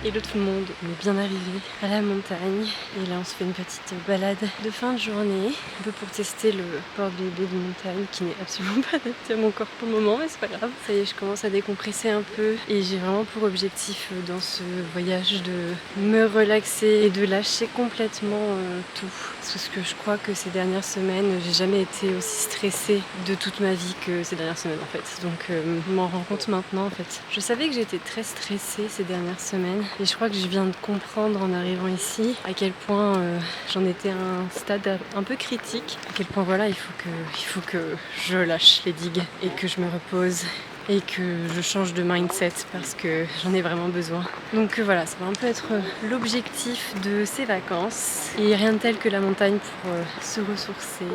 Hello tout le monde, on est bien arrivé à la montagne et là on se fait une petite balade de fin de journée, un peu pour tester le porte-bébé de montagne qui n'est absolument pas adapté à mon corps pour le moment, mais c'est pas grave. Ça y est, je commence à décompresser un peu et j'ai vraiment pour objectif dans ce voyage de me relaxer et de lâcher complètement tout. Parce que je crois que ces dernières semaines, j'ai jamais été aussi stressée de toute ma vie que ces dernières semaines en fait. Donc je m'en rends compte maintenant en fait. Je savais que j'étais très stressée ces dernières semaines et je crois que je viens de comprendre en arrivant ici à quel point j'en étais à un stade un peu critique, à quel point voilà il faut que je lâche les digues et que je me repose et que je change de mindset parce que j'en ai vraiment besoin. Donc voilà, ça va un peu être l'objectif de ces vacances et rien de tel que la montagne pour se ressourcer.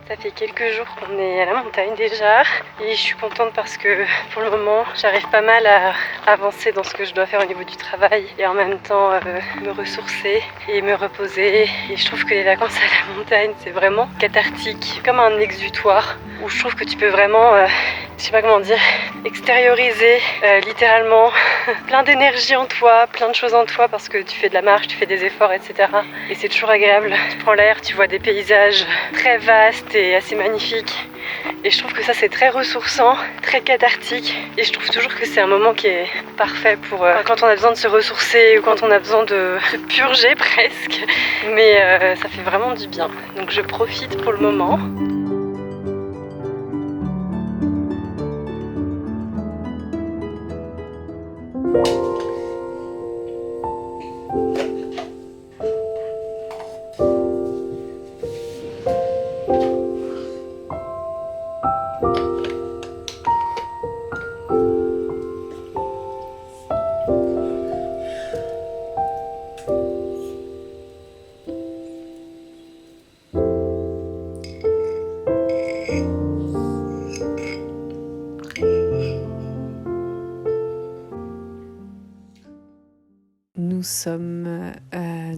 Ça fait quelques jours qu'on est à la montagne déjà et je suis contente parce que pour le moment j'arrive pas mal à avancer dans ce que je dois faire au niveau du travail et en même temps me ressourcer et me reposer. Et je trouve que les vacances à la montagne c'est vraiment cathartique, comme un exutoire où je trouve que tu peux vraiment, je sais pas comment dire, extérioriser littéralement plein d'énergie en toi, plein de choses en toi parce que tu fais de la marche, tu fais des efforts, etc. Et c'est toujours agréable. Tu prends l'air, tu vois des paysages très vastes et assez magnifiques. Et je trouve que ça c'est très ressourçant, très cathartique. Et je trouve toujours que c'est un moment qui est parfait pour quand on a besoin de se ressourcer ou quand on a besoin de purger presque. Mais ça fait vraiment du bien. Donc je profite pour le moment. Nous sommes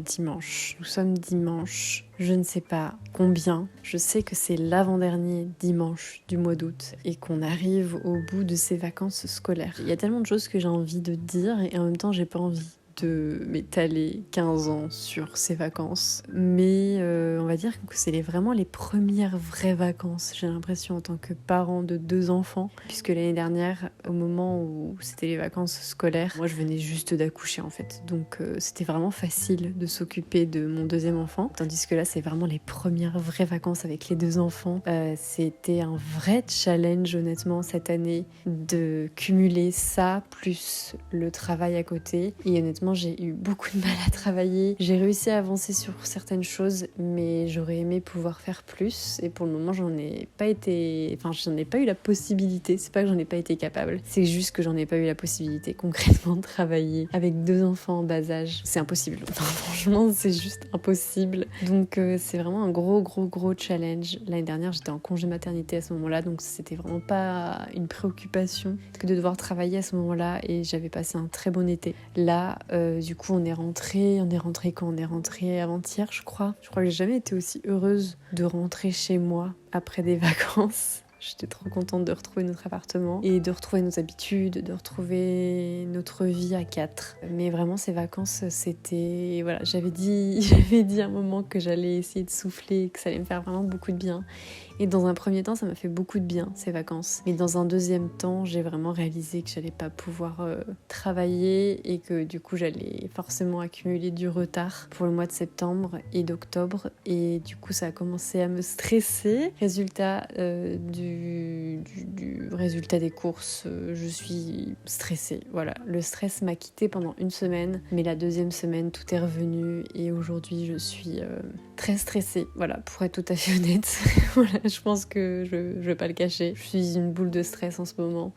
dimanche. Nous sommes dimanche. Je ne sais pas combien. Je sais que c'est l'avant-dernier dimanche du mois d'août et qu'on arrive au bout de ces vacances scolaires. Il y a tellement de choses que j'ai envie de dire et en même temps j'ai pas envie de m'étaler 15 ans sur ces vacances. Mais on va dire que c'est vraiment les premières vraies vacances, j'ai l'impression, en tant que parent de 2 enfants. Puisque l'année dernière, au moment où c'était les vacances scolaires, moi je venais juste d'accoucher en fait. Donc c'était vraiment facile de s'occuper de mon deuxième enfant. Tandis que là, c'est vraiment les premières vraies vacances avec les 2 enfants. C'était un vrai challenge honnêtement cette année de cumuler ça plus le travail à côté. Et honnêtement, j'ai eu beaucoup de mal à travailler. J'ai réussi à avancer sur certaines choses, mais j'aurais aimé pouvoir faire plus. Et pour le moment, j'en ai pas eu la possibilité. C'est pas que j'en ai pas été capable, c'est juste que j'en ai pas eu la possibilité concrètement de travailler avec 2 enfants en bas âge. C'est impossible. Enfin, franchement, c'est juste impossible. Donc c'est vraiment un gros challenge. L'année dernière, j'étais en congé maternité à ce moment-là, donc c'était vraiment pas une préoccupation que de devoir travailler à ce moment-là et j'avais passé un très bon été. Là, du coup, on est rentré quand on est rentré avant-hier, je crois. Je crois que j'ai jamais été aussi heureuse de rentrer chez moi après des vacances. J'étais trop contente de retrouver notre appartement et de retrouver nos habitudes, de retrouver notre vie à 4. Mais vraiment, ces vacances, c'était... Voilà, j'avais dit à un moment que j'allais essayer de souffler, que ça allait me faire vraiment beaucoup de bien. Et dans un premier temps, ça m'a fait beaucoup de bien, ces vacances. Mais dans un deuxième temps, j'ai vraiment réalisé que j'allais pas pouvoir travailler et que du coup, j'allais forcément accumuler du retard pour le mois de septembre et d'octobre. Et du coup, ça a commencé à me stresser. Résultat du résultat des courses, je suis stressée. Voilà, le stress m'a quittée pendant 1 semaine, mais la 2e semaine, tout est revenu et aujourd'hui, je suis très stressée. Voilà, pour être tout à fait honnête. Voilà, je pense que je vais pas le cacher. Je suis une boule de stress en ce moment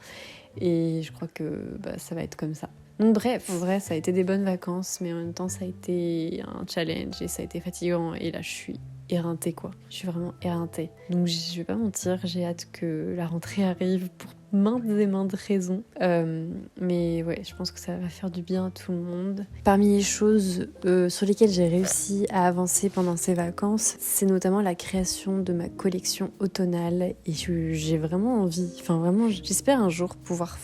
et je crois que ça va être comme ça. Donc bref, en vrai ça a été des bonnes vacances, mais en même temps ça a été un challenge et ça a été fatigant et là je suis éreintée quoi. Je suis vraiment éreintée. Donc je vais pas mentir, j'ai hâte que la rentrée arrive pour maintes et maintes raisons. Mais ouais, je pense que ça va faire du bien à tout le monde. Parmi les choses sur lesquelles j'ai réussi à avancer pendant ces vacances, c'est notamment la création de ma collection automnale. Et j'ai vraiment envie, enfin vraiment, j'espère un jour pouvoir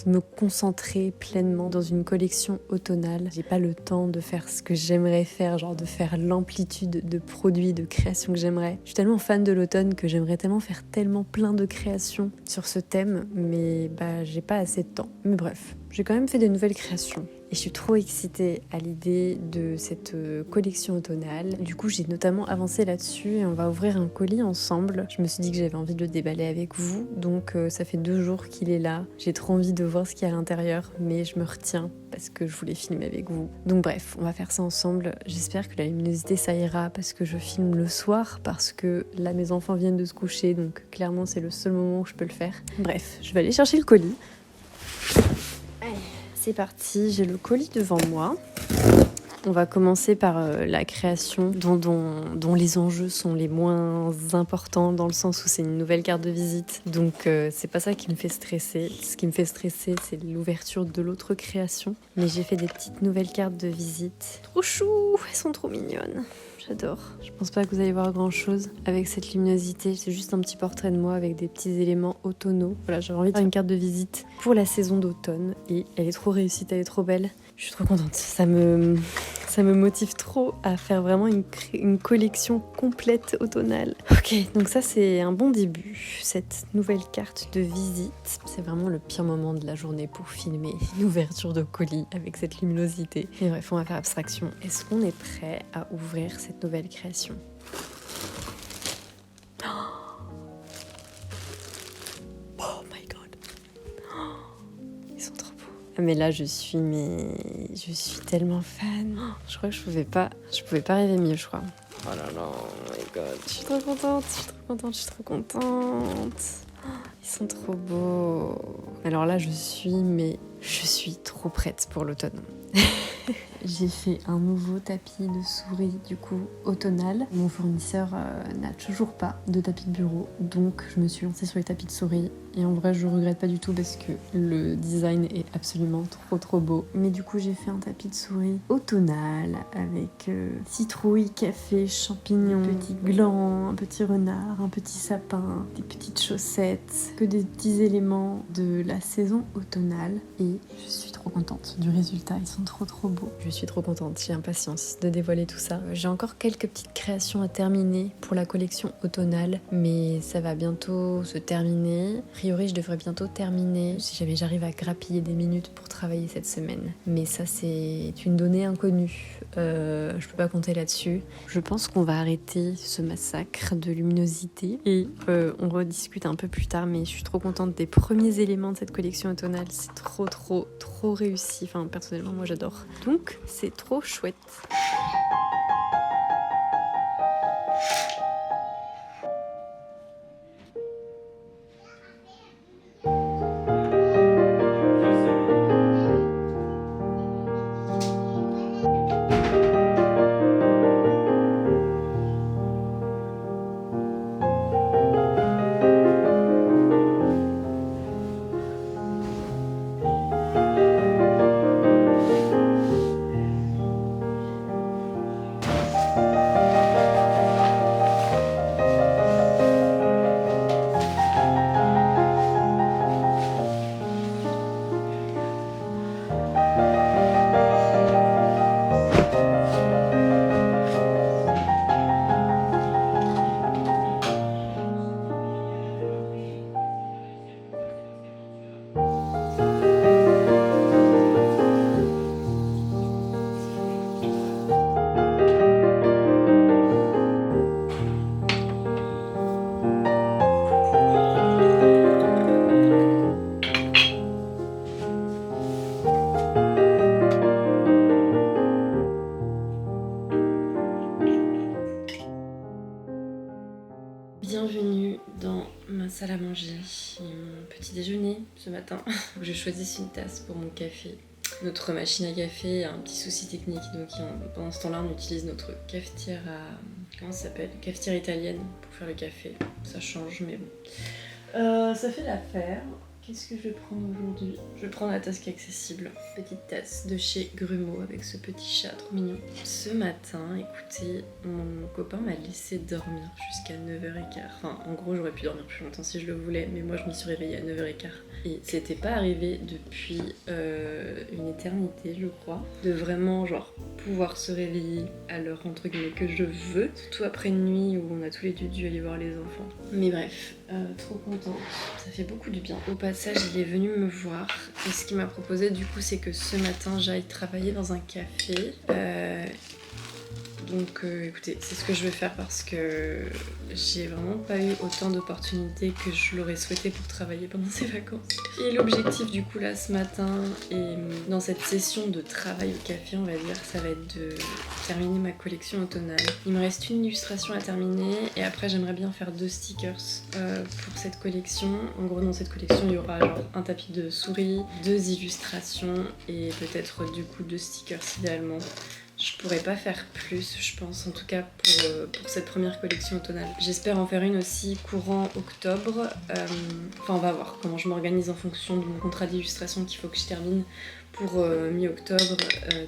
me concentrer pleinement dans une collection automnale. J'ai pas le temps de faire ce que j'aimerais faire, genre de faire l'amplitude de produits, de créations que j'aimerais. Je suis tellement fan de l'automne que j'aimerais tellement faire tellement plein de créations sur ce thème, mais j'ai pas assez de temps. Mais bref, j'ai quand même fait des nouvelles créations. Et je suis trop excitée à l'idée de cette collection automnale. Du coup, j'ai notamment avancé là-dessus et on va ouvrir un colis ensemble. Je me suis dit que j'avais envie de le déballer avec vous, donc ça fait 2 jours qu'il est là. J'ai trop envie de voir ce qu'il y a à l'intérieur, mais je me retiens parce que je voulais filmer avec vous. Donc bref, on va faire ça ensemble. J'espère que la luminosité ça ira parce que je filme le soir, parce que là mes enfants viennent de se coucher, donc clairement c'est le seul moment où je peux le faire. Bref, je vais aller chercher le colis. Allez. C'est parti, j'ai le colis devant moi. On va commencer par la création dont les enjeux sont les moins importants dans le sens où c'est une nouvelle carte de visite. Donc c'est pas ça qui me fait stresser. Ce qui me fait stresser, c'est l'ouverture de l'autre création. Mais j'ai fait des petites nouvelles cartes de visite. Trop chou, elles sont trop mignonnes. J'adore. Je pense pas que vous allez voir grand chose avec cette luminosité. C'est juste un petit portrait de moi avec des petits éléments automnaux. Voilà, j'avais envie de faire une carte de visite pour la saison d'automne et elle est trop réussie, elle est trop belle. Je suis trop contente. Ça me motive trop à faire vraiment une collection complète automnale. Ok, donc ça c'est un bon début. Cette nouvelle carte de visite, c'est vraiment le pire moment de la journée pour filmer une ouverture de colis avec cette luminosité. Et bref, on va faire abstraction. Est-ce qu'on est prêt à ouvrir cette nouvelle création ? Oh my god. Ils sont trop beaux. Mais là je suis tellement fan. Je crois que je pouvais pas rêver mieux, je crois. Oh là là, oh my god, je suis trop contente. Ils sont trop beaux. Alors là je suis trop prête pour l'automne. J'ai fait un nouveau tapis de souris du coup automnal. Mon fournisseur n'a toujours pas de tapis de bureau, donc je me suis lancée sur les tapis de souris. Et en vrai je regrette pas du tout parce que le design est absolument trop beau. Mais du coup j'ai fait un tapis de souris automnal avec citrouille, café, champignons, un petit gland, un petit renard, un petit sapin, des petites chaussettes, que des petits éléments de la saison automnale. Et je suis trop contente du résultat, ils sont trop beaux. Je suis trop contente, j'ai impatience de dévoiler tout ça. J'ai encore quelques petites créations à terminer pour la collection automnale, mais ça va bientôt se terminer. A priori, je devrais bientôt terminer si jamais j'arrive à grappiller des minutes pour travailler cette semaine. Mais ça, c'est une donnée inconnue. Je peux pas compter là-dessus. Je pense qu'on va arrêter ce massacre de luminosité et on rediscute un peu plus tard, mais je suis trop contente des premiers éléments de cette collection automnale. C'est trop réussi. Enfin, personnellement, moi j'adore. Donc, c'est trop chouette. Bienvenue dans ma salle à manger et mon petit déjeuner ce matin. Je choisis une tasse pour mon café. notre machine à café a un petit souci technique, donc pendant ce temps-là on utilise notre cafetière comment ça s'appelle, cafetière italienne pour faire le café. Ça change mais bon. Ça fait l'affaire. Qu'est-ce que je vais prendre aujourd'hui? Je vais prendre la tasse qui est accessible. Petite tasse de chez Grumeau avec ce petit chat trop mignon. Ce matin, écoutez, mon copain m'a laissé dormir jusqu'à 9h15. Enfin, en gros, j'aurais pu dormir plus longtemps si je le voulais, mais moi je me suis réveillée à 9h15. Et c'était pas arrivé depuis une éternité, je crois, de vraiment genre pouvoir se réveiller à l'heure entre guillemets que je veux, surtout après une nuit où on a tous les deux dû aller voir les enfants. Mais bref, trop contente, ça fait beaucoup du bien. Au passage, il est venu me voir et ce qu'il m'a proposé du coup c'est que ce matin j'aille travailler dans un café. Donc écoutez, c'est ce que je vais faire parce que j'ai vraiment pas eu autant d'opportunités que je l'aurais souhaité pour travailler pendant ces vacances. Et l'objectif du coup là ce matin et dans cette session de travail au café, on va dire, ça va être de terminer ma collection automnale. Il me reste une illustration à terminer et après j'aimerais bien faire 2 stickers pour cette collection. En gros dans cette collection il y aura genre un tapis de souris, 2 illustrations et peut-être du coup 2 stickers idéalement. Je pourrais pas faire plus, je pense, en tout cas pour cette première collection automnale. J'espère en faire une aussi courant octobre. Enfin, on va voir comment je m'organise en fonction de mon contrat d'illustration qu'il faut que je termine pour mi-octobre.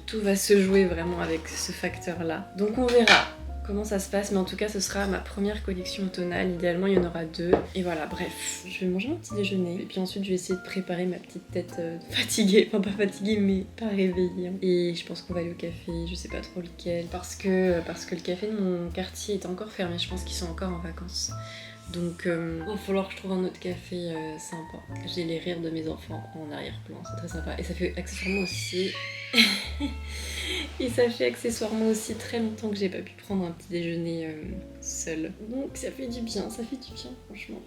Tout va se jouer vraiment avec ce facteur-là. Donc on verra comment ça se passe, mais en tout cas ce sera ma première collection automnale, idéalement il y en aura 2. Et voilà, bref, je vais manger mon petit déjeuner et puis ensuite je vais essayer de préparer ma petite tête fatiguée, enfin pas fatiguée mais pas réveillée. Et je pense qu'on va aller au café, je sais pas trop lequel, parce que le café de mon quartier est encore fermé, je pense qu'ils sont encore en vacances. Donc il va falloir que je trouve un autre café sympa. J'ai les rires de mes enfants en arrière-plan, c'est très sympa. Et ça fait accessoirement aussi... Et ça fait accessoirement aussi très longtemps que j'ai pas pu prendre un petit déjeuner seule. Donc ça fait du bien franchement.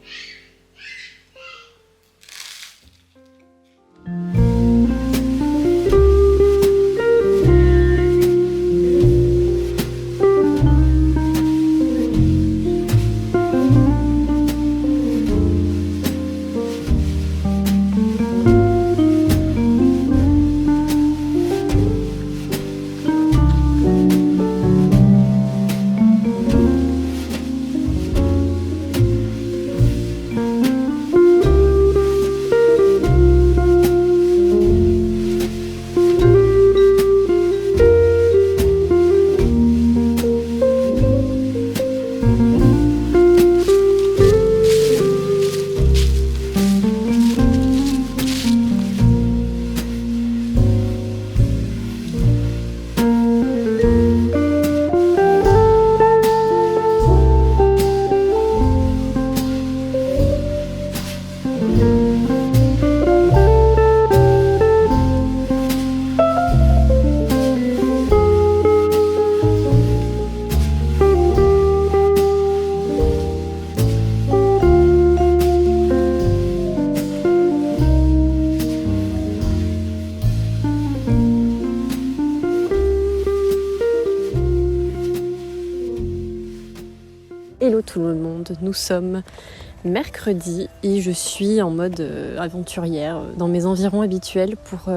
Hello tout le monde, nous sommes mercredi et je suis en mode aventurière dans mes environs habituels pour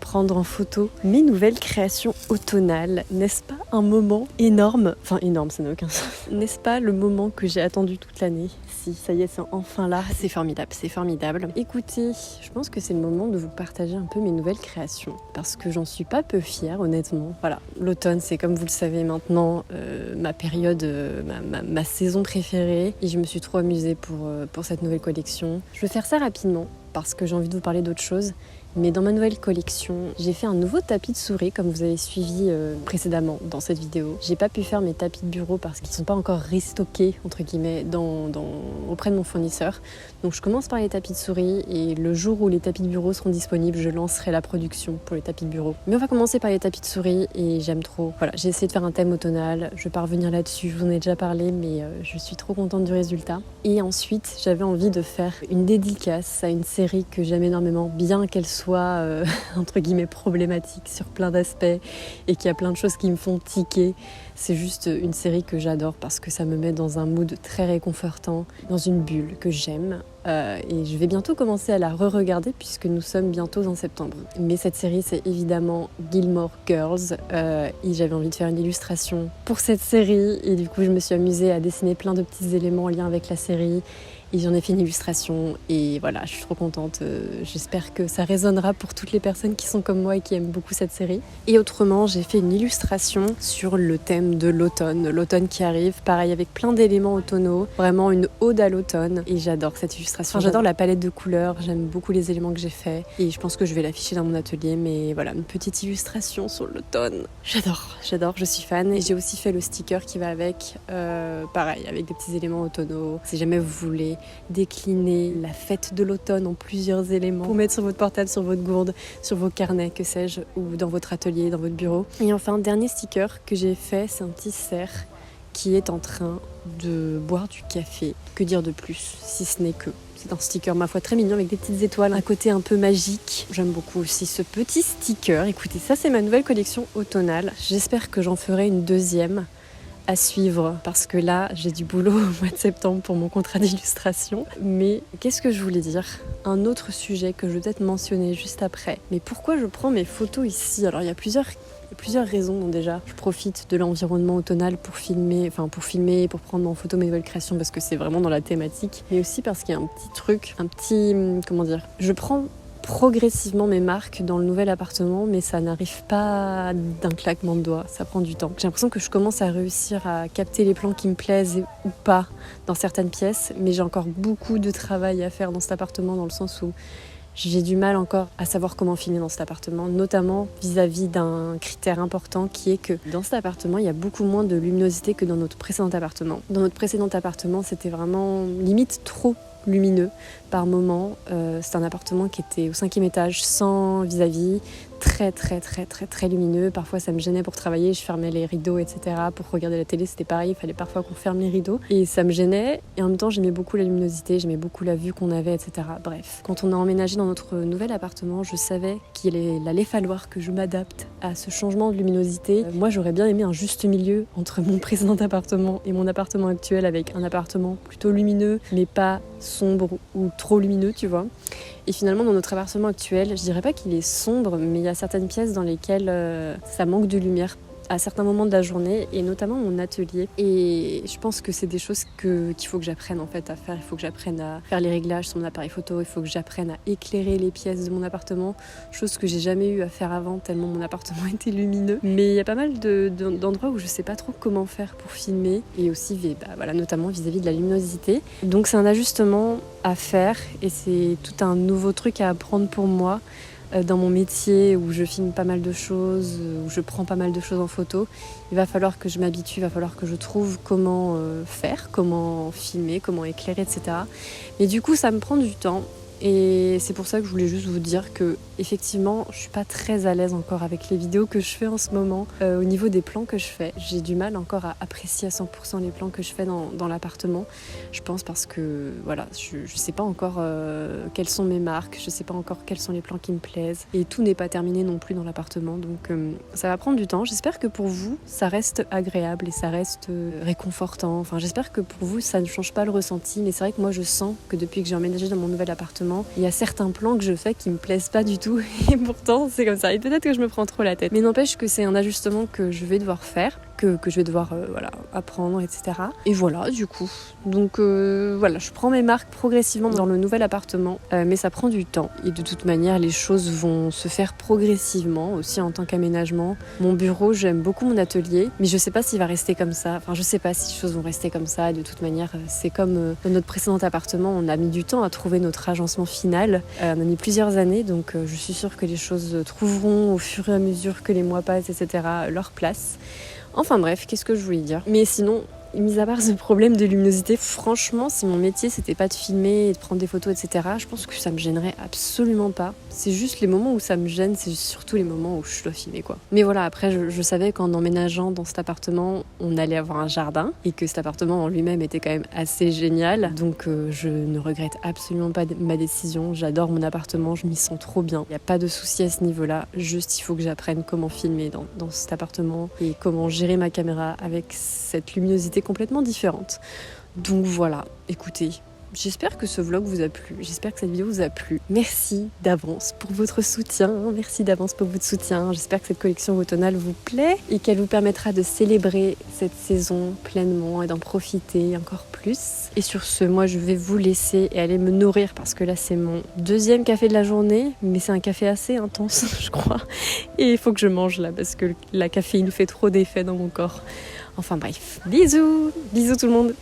prendre en photo mes nouvelles créations automnales. N'est-ce pas un moment énorme? Enfin énorme, ça n'a aucun sens. N'est-ce pas le moment que j'ai attendu toute l'année? Si, ça y est, c'est enfin là. C'est formidable, c'est formidable. Écoutez, je pense que c'est le moment de vous partager un peu mes nouvelles créations parce que j'en suis pas peu fière honnêtement. Voilà, l'automne c'est comme vous le savez maintenant ma période, ma saison préférée et je me suis trop amusée pour cette nouvelle collection. Je vais faire ça rapidement parce que j'ai envie de vous parler d'autre chose. Mais dans ma nouvelle collection, j'ai fait un nouveau tapis de souris comme vous avez suivi précédemment dans cette vidéo. J'ai pas pu faire mes tapis de bureau parce qu'ils sont pas encore restockés entre guillemets auprès de mon fournisseur. Donc je commence par les tapis de souris et le jour où les tapis de bureau seront disponibles, je lancerai la production pour les tapis de bureau. Mais on va commencer par les tapis de souris et j'aime trop. Voilà, j'ai essayé de faire un thème automnal, je vais pas revenir là-dessus, je vous en ai déjà parlé mais je suis trop contente du résultat. Et ensuite, j'avais envie de faire une dédicace à une série que j'aime énormément, bien qu'elle soit entre guillemets problématique sur plein d'aspects et qu'il y a plein de choses qui me font tiquer. C'est juste une série que j'adore parce que ça me met dans un mood très réconfortant, dans une bulle que j'aime. et je vais bientôt commencer à la re-regarder puisque nous sommes bientôt en septembre. Mais cette série, c'est évidemment Gilmore Girls, et j'avais envie de faire une illustration pour cette série, et du coup je me suis amusée à dessiner plein de petits éléments en lien avec la série. Et j'en ai fait une illustration et voilà, je suis trop contente. J'espère que ça résonnera pour toutes les personnes qui sont comme moi et qui aiment beaucoup cette série. Et autrement, j'ai fait une illustration sur le thème de l'automne qui arrive, pareil avec plein d'éléments automnaux, vraiment une ode à l'automne. Et j'adore cette illustration, j'adore la palette de couleurs, j'aime beaucoup les éléments que j'ai faits et je pense que je vais l'afficher dans mon atelier. Mais voilà, une petite illustration sur l'automne. J'adore, je suis fan. Et j'ai aussi fait le sticker qui va avec, pareil, avec des petits éléments automnaux. Si jamais vous voulez décliner la fête de l'automne en plusieurs éléments pour mettre sur votre portable, sur votre gourde, sur vos carnets, que sais-je, ou dans votre atelier, dans votre bureau. Et enfin, dernier sticker que j'ai fait, c'est un petit cerf qui est en train de boire du café. Que dire de plus, si ce n'est que c'est un sticker, ma foi, très mignon avec des petites étoiles, un côté un peu magique. J'aime beaucoup aussi ce petit sticker. Écoutez, ça c'est ma nouvelle collection automnale. J'espère que j'en ferai une deuxième à suivre parce que là j'ai du boulot au mois de septembre pour mon contrat d'illustration. Mais qu'est-ce que je voulais dire ? Un autre sujet que je vais peut-être mentionner juste après. Mais pourquoi je prends mes photos ici ? Alors il y a plusieurs raisons. Donc déjà, je profite de l'environnement automnal pour filmer, pour prendre en photo mes nouvelles créations parce que c'est vraiment dans la thématique. Mais aussi parce qu'il y a je prends progressivement mes marques dans le nouvel appartement, mais ça n'arrive pas d'un claquement de doigts, ça prend du temps. J'ai l'impression que je commence à réussir à capter les plans qui me plaisent ou pas dans certaines pièces, mais j'ai encore beaucoup de travail à faire dans cet appartement, dans le sens où j'ai du mal encore à savoir comment filmer dans cet appartement, notamment vis-à-vis d'un critère important qui est que dans cet appartement, il y a beaucoup moins de luminosité que dans notre précédent appartement. Dans notre précédent appartement, c'était vraiment limite trop lumineux par moment. C'est un appartement qui était au 5e étage, sans vis-à-vis, très lumineux. Parfois ça me gênait pour travailler, je fermais les rideaux, etc. Pour regarder la télé, c'était pareil, il fallait parfois qu'on ferme les rideaux. Et ça me gênait, et en même temps j'aimais beaucoup la luminosité, j'aimais beaucoup la vue qu'on avait, etc. Bref, quand on a emménagé dans notre nouvel appartement, je savais qu'il allait falloir que je m'adapte à ce changement de luminosité. Moi j'aurais bien aimé un juste milieu entre mon précédent appartement et mon appartement actuel, avec un appartement plutôt lumineux, mais pas sombre ou trop lumineux, tu vois. Et finalement, dans notre appartement actuel, je dirais pas qu'il est sombre, mais il y a certaines pièces dans lesquelles ça manque de lumière à certains moments de la journée, et notamment mon atelier. Et je pense que c'est des choses qu'il faut que j'apprenne en fait à faire. Il faut que j'apprenne à faire les réglages sur mon appareil photo, il faut que j'apprenne à éclairer les pièces de mon appartement, chose que j'ai jamais eu à faire avant tellement mon appartement était lumineux. Mais il y a pas mal d'endroits où je sais pas trop comment faire pour filmer, et aussi notamment vis-à-vis de la luminosité. Donc c'est un ajustement à faire, et c'est tout un nouveau truc à apprendre pour moi. Dans mon métier où je filme pas mal de choses, où je prends pas mal de choses en photo, il va falloir que je m'habitue, il va falloir que je trouve comment faire, comment filmer, comment éclairer, etc. Mais du coup, ça me prend du temps. Et c'est pour ça que je voulais juste vous dire que effectivement, je suis pas très à l'aise encore avec les vidéos que je fais en ce moment. Au niveau des plans que je fais, j'ai du mal encore à apprécier à 100% les plans que je fais dans l'appartement. Je pense parce que voilà, je sais pas encore quelles sont mes marques, je sais pas encore quels sont les plans qui me plaisent. Et tout n'est pas terminé non plus dans l'appartement, donc ça va prendre du temps. J'espère que pour vous, ça reste agréable et ça reste réconfortant. Enfin, j'espère que pour vous, ça ne change pas le ressenti. Mais c'est vrai que moi, je sens que depuis que j'ai emménagé dans mon nouvel appartement, il y a certains plans que je fais qui me plaisent pas du tout, et pourtant c'est comme ça. Et peut-être que je me prends trop la tête, mais n'empêche que c'est un ajustement que je vais devoir faire, que je vais devoir apprendre, etc. Et voilà, du coup. Donc je prends mes marques progressivement dans le nouvel appartement, mais ça prend du temps. Et de toute manière, les choses vont se faire progressivement, aussi en tant qu'aménagement. Mon bureau, j'aime beaucoup mon atelier, mais je sais pas s'il va rester comme ça. Enfin, je sais pas si les choses vont rester comme ça. Et de toute manière, c'est comme dans notre précédent appartement, on a mis du temps à trouver notre agencement final. On a mis plusieurs années, donc je suis sûre que les choses trouveront au fur et à mesure que les mois passent, etc., leur place. Enfin bref, qu'est-ce que je voulais dire ? Mais sinon, mis à part ce problème de luminosité, franchement, si mon métier c'était pas de filmer et de prendre des photos, etc., je pense que ça me gênerait absolument pas. C'est juste les moments où ça me gêne, c'est surtout les moments où je dois filmer, quoi. Mais voilà, après, je savais qu'en emménageant dans cet appartement, on allait avoir un jardin, et que cet appartement en lui-même était quand même assez génial. Donc je ne regrette absolument pas ma décision. J'adore mon appartement, je m'y sens trop bien. Il n'y a pas de souci à ce niveau-là. Juste, il faut que j'apprenne comment filmer dans cet appartement et comment gérer ma caméra avec cette luminosité complètement différente. Donc voilà, écoutez, j'espère que ce vlog vous a plu, j'espère que cette vidéo vous a plu. Merci d'avance pour votre soutien, j'espère que cette collection automnale vous plaît et qu'elle vous permettra de célébrer cette saison pleinement et d'en profiter encore plus. Et sur ce, moi je vais vous laisser et aller me nourrir parce que là c'est mon 2e café de la journée, mais c'est un café assez intense je crois, et il faut que je mange là parce que la caféine fait trop d'effet dans mon corps. Enfin bref, bisous tout le monde.